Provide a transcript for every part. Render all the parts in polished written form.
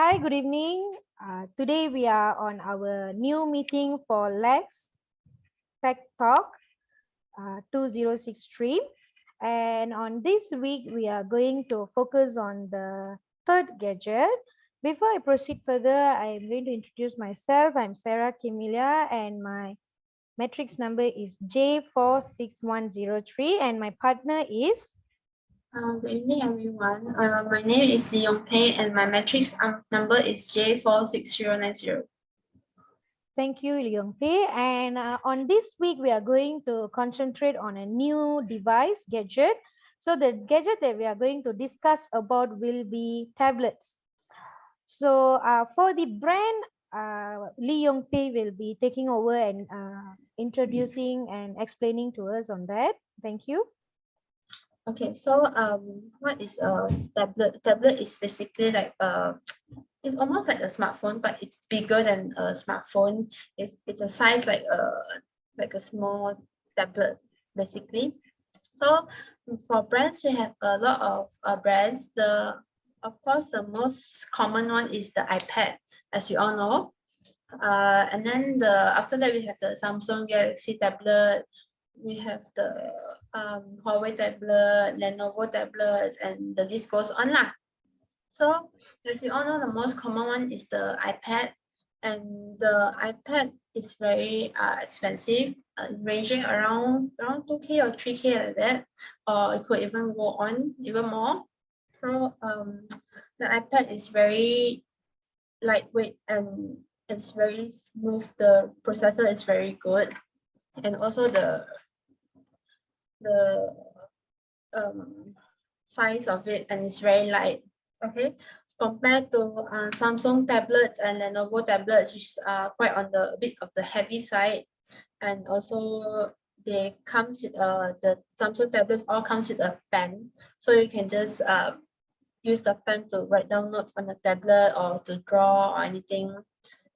Hi, good evening. Today we are on our new meeting for LAX Tech Talk 206 stream. And on this week, we are going to focus on the third gadget. Before I proceed further, I'm going to introduce myself. I'm Sarah Kimilia and my matrix number is J46103 and my partner is Good evening, everyone. My name is Lee Yong Pei, and my matrix number is J46090. Thank you, Leong Pei. And on this week, we are going to concentrate on a new device gadget. So the gadget that we are going to discuss about will be tablets. So for the brand, Lee Yong Pei will be taking over and introducing and explaining to us on that. Thank you. Okay, so what is a tablet? Tablet is basically like it's almost like a smartphone, but it's bigger than a smartphone. It's a size like a small tablet, basically. So for brands, we have a lot of brands. Of course, the most common one is the iPad, as we all know. And then after that we have the Samsung Galaxy tablet, we have the Huawei tablet, Lenovo tablets, and the list goes on lah. So as you all know, the most common one is the iPad, and the iPad is very expensive, ranging around 2K or 3K like that, or it could even go on even more. So the iPad is very lightweight and it's very smooth. The processor is very good, and also the size of it, and it's very light. Okay, compared to Samsung tablets and Lenovo tablets, which are quite on the a bit of the heavy side, and also they comes with the Samsung tablets all comes with a pen, so you can just use the pen to write down notes on the tablet or to draw or anything.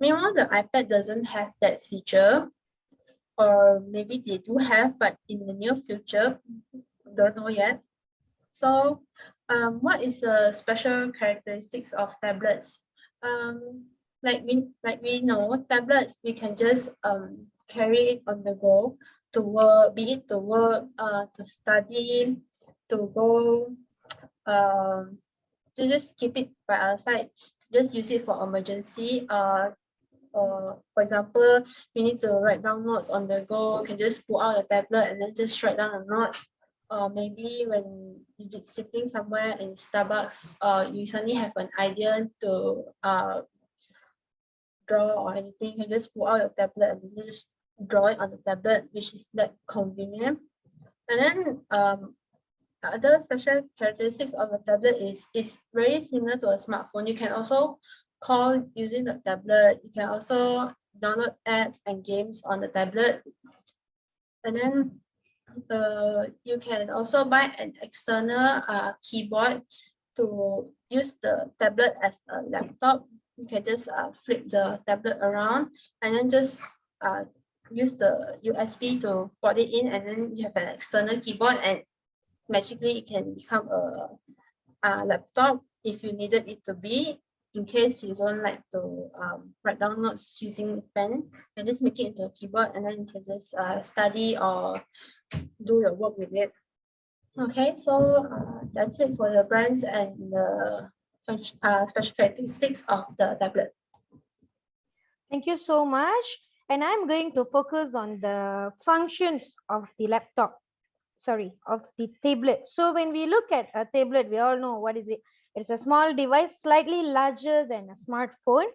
Meanwhile, the iPad doesn't have that feature, or maybe they do have, but in the near future, don't know yet. So, what is the special characteristics of tablets? Like we know, tablets we can just carry it on the go to work, be it to work, to study, to go, to just keep it by our side. Just use it for emergency. For example, we need to write down notes on the go. You can just pull out a tablet and then just write down a note. Or maybe when you're sitting somewhere in Starbucks, you suddenly have an idea to draw or anything, you can just pull out your tablet and just draw it on the tablet, which is that convenient. And then other special characteristics of a tablet is it's very similar to a smartphone. You can also call using the tablet. You can also download apps and games on the tablet. And then you can also buy an external keyboard to use the tablet as a laptop. You can just flip the tablet around and then just use the USB to port it in, and then you have an external keyboard, and magically it can become a laptop if you needed it to be. In case you don't like to write down notes using pen, and just make it into a keyboard, and then you can just study or do your work with it. Okay, so that's it for the brands and the special characteristics of the tablet. Thank you so much. And I'm going to focus on the functions of the laptop. Of the tablet. So when we look at a tablet, we all know what is it. It's a small device, slightly larger than a smartphone.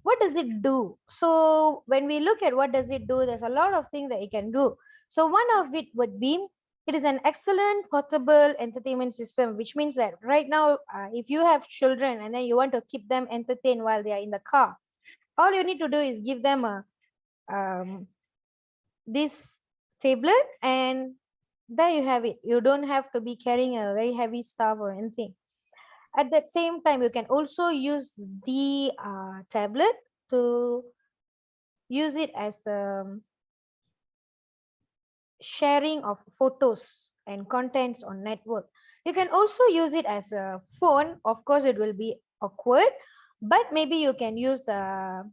What does it do? So when we look at what does it do, there's a lot of things that it can do. So one of it would be, it is an excellent portable entertainment system, which means that right now, if you have children and then you want to keep them entertained while they are in the car, all you need to do is give them a this tablet, and there you have it. You don't have to be carrying a very heavy stuff or anything. At that same time, you can also use the tablet to use it as sharing of photos and contents on network. You can also use it as a phone. Of course, it will be awkward, but maybe you can use a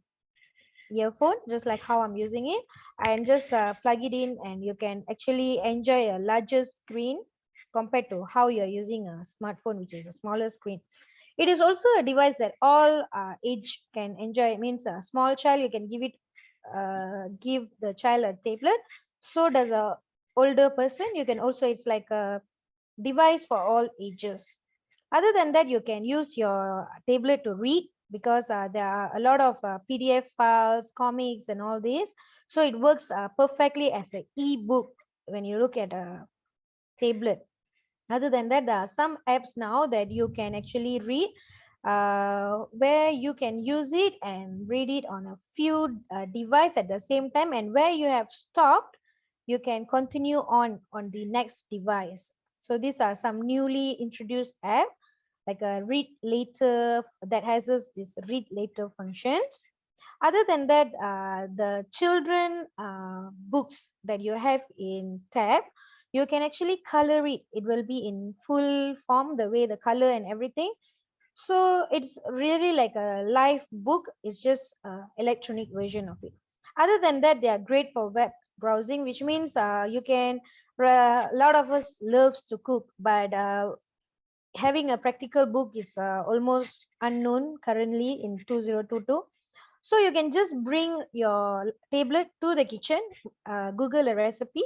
earphone just like how I'm using it, and just plug it in, and you can actually enjoy a larger screen compared to how you're using a smartphone, which is a smaller screen. It is also a device that all age can enjoy. It means a small child, you can give the child a tablet. So does a older person. You can also, it's like a device for all ages. Other than that, you can use your tablet to read, because there are a lot of PDF files, comics, and all this. So it works perfectly as an e-book when you look at a tablet. Other than that, there are some apps now that you can actually read, where you can use it and read it on a few device at the same time, and where you have stopped, you can continue on the next device. So these are some newly introduced app, like a read later, that has this read later functions. Other than that, the children books that you have in tab, you can actually color it. It will be in full form, the way the color and everything. So it's really like a live book. It's just electronic version of it. Other than that, they are great for web browsing, which means you can, a lot of us loves to cook, but having a practical book is almost unknown currently in 2022. So you can just bring your tablet to the kitchen, Google a recipe,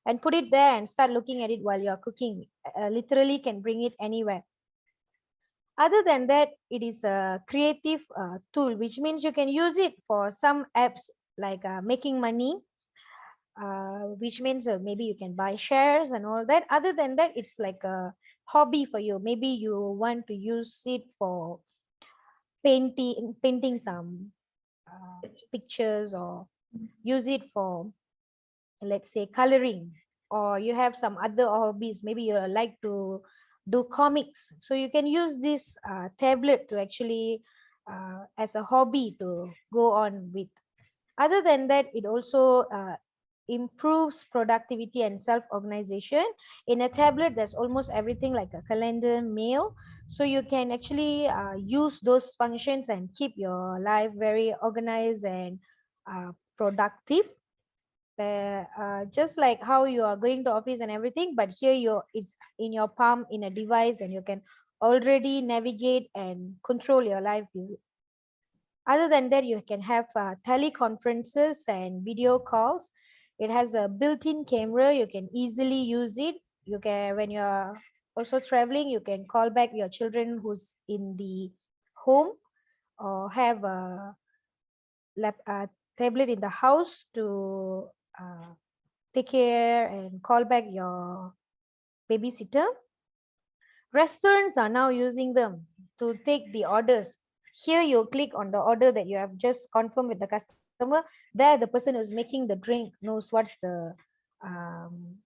and put it there and start looking at it while you're cooking. Literally can bring it anywhere. Other than that, it is a creative tool, which means you can use it for some apps like making money, which means maybe you can buy shares and all that. Other than that, it's like a hobby for you. Maybe you want to use it for painting some pictures, or use it for, let's say, coloring, or you have some other hobbies, maybe you like to do comics, so you can use this tablet to actually as a hobby to go on with. Other than that, it also improves productivity and self-organization. In a tablet, there's almost everything like a calendar, mail. So you can actually use those functions and keep your life very organized and productive. Just like how you are going to office and everything, but here it's in your palm in a device, and you can already navigate and control your life. Other than that, you can have teleconferences and video calls. It has a built-in camera. You can easily use it. You can, when you're also traveling, you can call back your children who's in the home, or have a tablet in the house to take care and call back your babysitter. Restaurants are now using them to take the orders. Here you click on the order that you have just confirmed with the customer. There the person who's making the drink knows what's the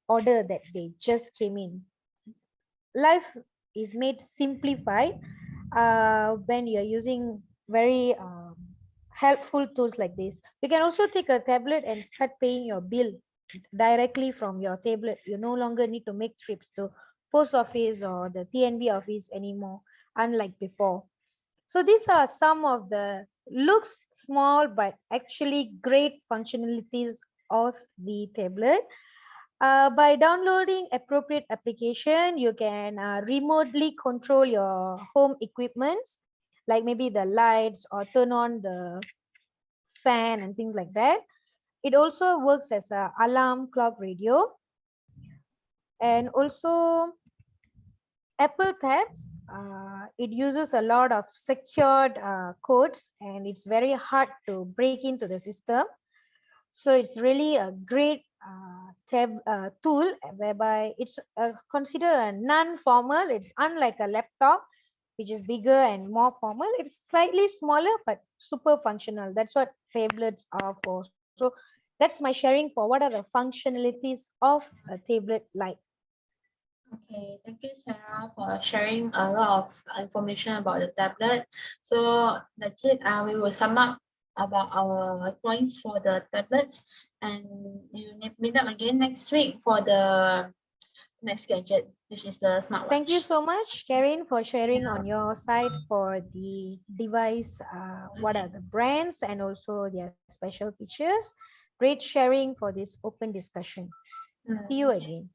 order that they just came in. Life is made simplified when you're using very helpful tools like this. You can also take a tablet and start paying your bill directly from your tablet. You no longer need to make trips to post office or the TNB office anymore, unlike before. So these are some of the looks small but actually great functionalities of the tablet. By downloading appropriate application, you can remotely control your home equipments, like maybe the lights, or turn on the fan and things like that. It also works as a alarm clock radio. And also Apple tabs, it uses a lot of secured codes, and it's very hard to break into the system. So it's really a great tab tool, whereby it's considered a non-formal. It's unlike a laptop, which is bigger and more formal. It's slightly smaller but super functional. That's what tablets are for. So that's my sharing for what are the functionalities of a tablet like. Okay, thank you, Sarah, for sharing a lot of information about the tablet. So that's it. We will sum up about our points for the tablets, and you meet up again next week for the next gadget, which is the Thank you smartwatch. so much, Karen, for sharing Yeah. on your side for the device. What are the brands and also their special features? Great sharing for this open discussion. See you Okay. again.